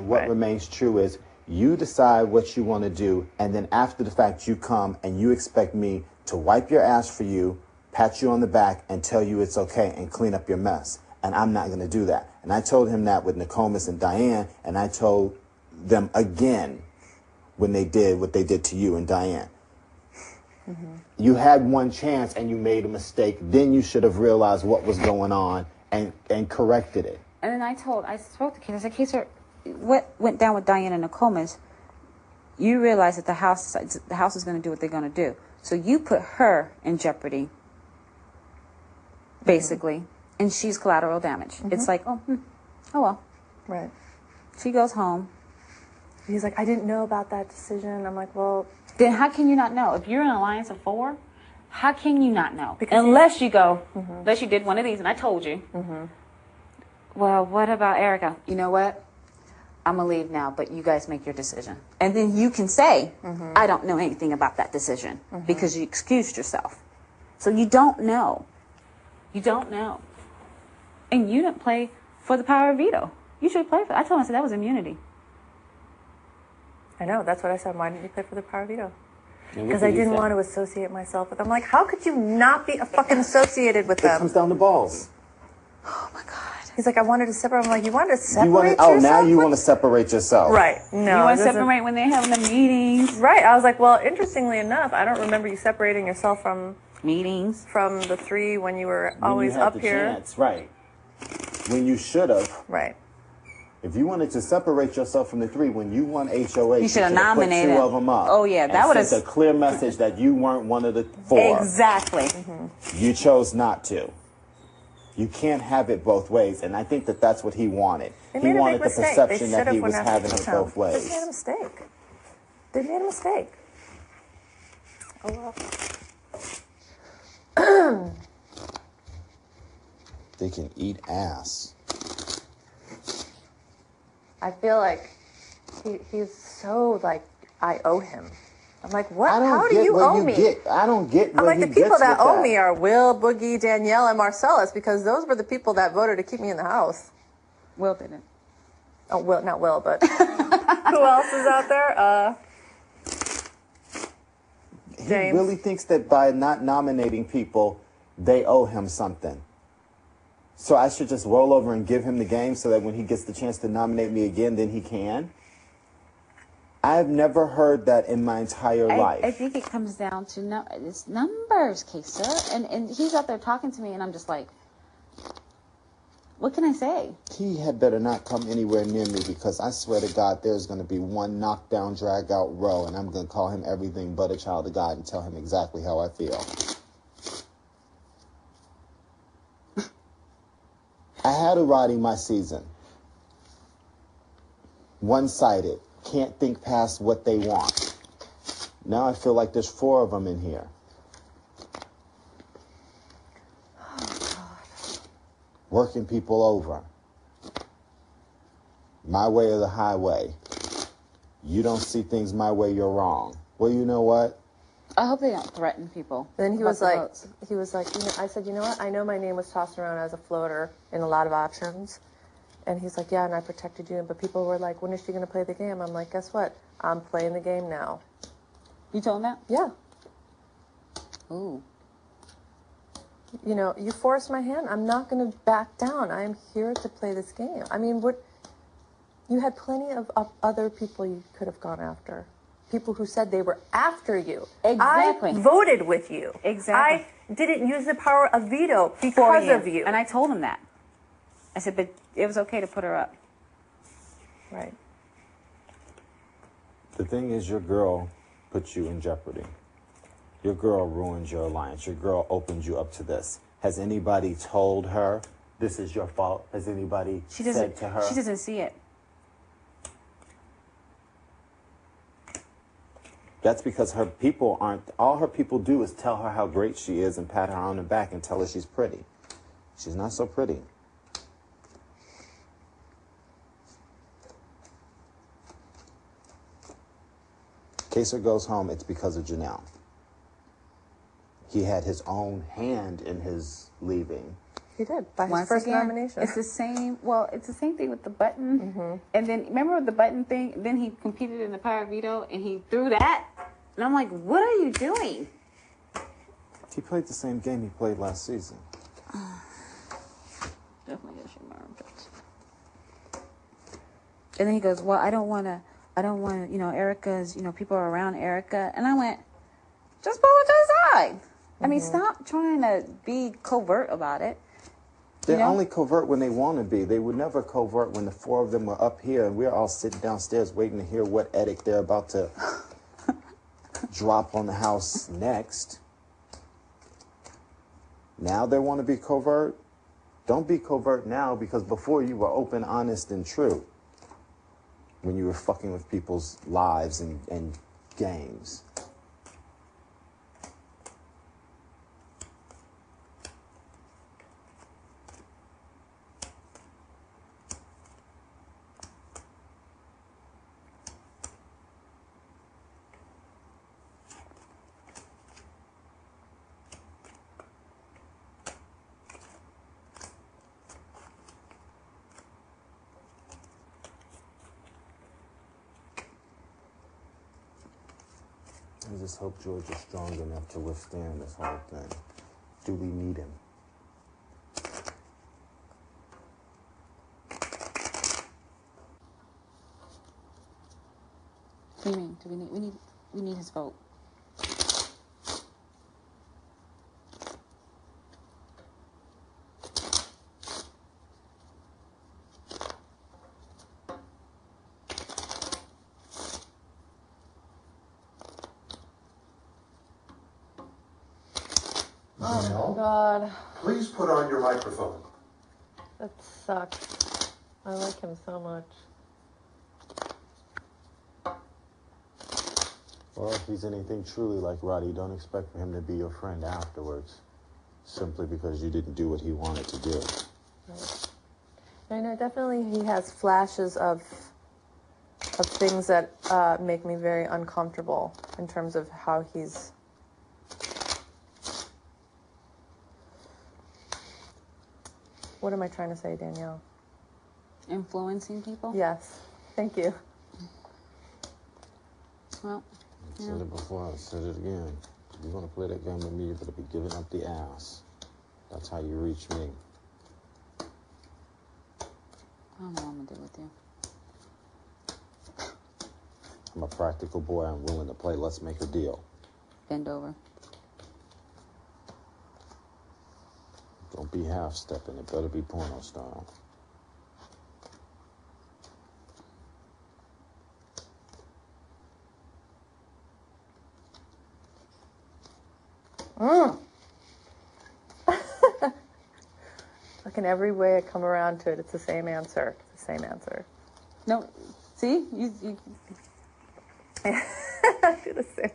And what remains true is you decide what you want to do, and then after the fact, you come and you expect me to wipe your ass for you, pat you on the back, and tell you it's okay and clean up your mess. And I'm not going to do that. And I told him that with Nokomis and Diane, and I told them again when they did what they did to you and Diane. Mm-hmm. You had one chance and you made a mistake. Then you should have realized what was going on and corrected it. And then I spoke to Kaysar. I said, Kaysar, what went down with Diane and Nokomis? You realize that the house is going to do what they're going to do. So you put her in jeopardy, basically, and she's collateral damage. Mm-hmm. It's like, oh well. Right. She goes home. He's like, I didn't know about that decision. I'm like, well... Then how can you not know? If you're in an alliance of 4, how can you not know? Because unless you go, unless you did one of these, and I told you. Mm-hmm. Well, what about Erika? You know what? I'm going to leave now, but you guys make your decision. And then you can say, I don't know anything about that decision because you excused yourself. So you don't know. You don't know. And you didn't play for the power of veto. You should play for it. I told him, I said, that was immunity. I know, that's what I said. Why didn't you play for the power of veto? Because I didn't want to associate myself with them. I'm like, how could you not be fucking associated with them? It comes down to balls. Oh my God. He's like, I wanted to separate. I'm like, you wanted to separate yourself? Oh, now you want to separate yourself. Right. No. You want to separate when they're having the meetings. Right. I was like, well, interestingly enough, I don't remember you separating yourself from meetings. From the 3 when you were when always you had up the here. Chance, right. When you should have. Right. If you wanted to separate yourself from the 3, when you won HOH, you should have nominated put 2 of them up. Oh yeah, that would have sent a clear message that you weren't one of the 4. Exactly. You chose not to. You can't have it both ways, and I think that that's what he wanted. He wanted the perception that he was having it both ways. They made a mistake. They made a mistake. Oh well. They can eat ass. I feel like he's so like, I owe him. I'm like, what? How do you owe me? I don't get what I'm like, he the people gets that with owe me are Will, Boogie, Danielle, and Marcellas, because those were the people that voted to keep me in the house. Will didn't. Oh, Will, not Will, but who else is out there? He James. really thinks that by not nominating people, they owe him something. So I should just roll over and give him the game so that when he gets the chance to nominate me again, then he can? I've never heard that in my entire life. I think it comes down to it's numbers, Kaysar. And he's out there talking to me, and I'm just like, what can I say? He had better not come anywhere near me, because I swear to God, there's going to be one knockdown, drag-out row, and I'm going to call him everything but a child of God and tell him exactly how I feel. I had a riding my season. One-sided. Can't think past what they want. Now I feel like there's 4 of them in here. Oh, God. Working people over. My way or the highway. You don't see things my way, you're wrong. Well, you know what? I hope they don't threaten people. Then he was like, I said, you know what? I know my name was tossed around as a floater in a lot of options. And he's like, yeah, and I protected you. But people were like, when is she going to play the game? I'm like, guess what? I'm playing the game now. You told him that? Yeah. Ooh. You know, you forced my hand. I'm not going to back down. I am here to play this game. I mean, you had plenty of other people you could have gone after. People who said they were after you. Exactly. I voted with you. Exactly. I didn't use the power of veto because of you. And I told him that. I said, but it was okay to put her up. Right. The thing is, your girl put you in jeopardy. Your girl ruined your alliance. Your girl opened you up to this. Has anybody told her this is your fault? Has anybody said to her? She doesn't see it. That's because her people aren't, all her people do is tell her how great she is and pat her on the back and tell her she's pretty. She's not so pretty. Kaysar goes home, it's because of Janelle. He had his own hand in his leaving. He did, by his Once first again, nomination. it's the same. Well, it's the same thing with the button. And then remember the button thing. Then he competed in the power veto, and he threw that. And I'm like, what are you doing? He played the same game he played last season. Definitely gives you more armpits. And then he goes, well, I don't want to, Erica's, people are around Erika. And I went, just pull it to the side. I mean, stop trying to be covert about it. They're only covert when they want to be. They would never covert when the four of them were up here and we're all sitting downstairs waiting to hear what edict they're about to drop on the house next. Now they want to be covert? Don't be covert now, because before you were open, honest, and true. When you were fucking with people's lives and games. I just hope George is strong enough to withstand this whole thing. Do we need him? What do you mean? We need his vote. Oh, God. Please put on your microphone. That sucks. I like him so much. Well, if he's anything truly like Roddy, don't expect for him to be your friend afterwards. Simply because you didn't do what he wanted to do. Right. I know, definitely he has flashes of things that make me very uncomfortable in terms of how he's... What am I trying to say, Danielle? Influencing people? Yes. Thank you. Well, I said it before, I said it again. If you're going to play that game with me, you better be giving up the ass. That's how you reach me. I don't know what I'm going to do with you. I'm a practical boy. I'm willing to play. Let's make a deal. Bend over. Don't be half-stepping. It better be porno style. Look, in every way I come around to it, it's the same answer. It's the same answer. No, see? You I do the same.